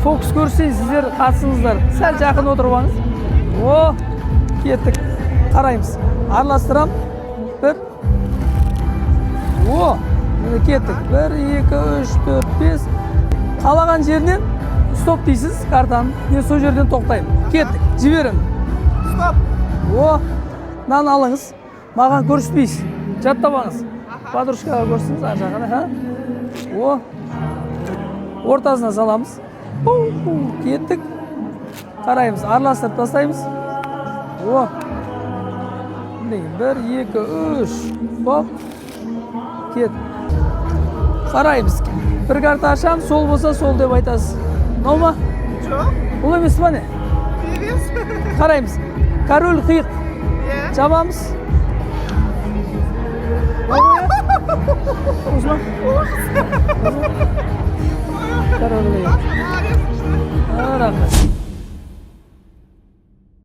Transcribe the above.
фокус көрсетейін, сіздер қатысыңыздар. Сәл жақын отырып алыңыз. О, кеттік. Қараймыз. Араластырам. Бір. О, міне кеттік. 1, 2, 3, 4, 5. Қалаған жерінен стоп дейсіз картаны. Мен сол жерден тоқтаймын. Кеттік. Жіберем. Стоп. О, мынаны алыңыз. Маған көрсетпейсіз. Жаттап Подружкаға көрсетіңіз, ар жағына. О, ортасына саламыз. Кеттік. Қараймыз, араластырып тастаймыз. О, 1, 2, 3. Боп. Кет. Қараймыз. Бір карта ашам, сол болса сол деп айтасыз. Мынау ма? Жоқ. Бұл емес па не? Емес. Қараймыз. Король қиық. Жабамыз. Осма? Король қиық. Рахмет.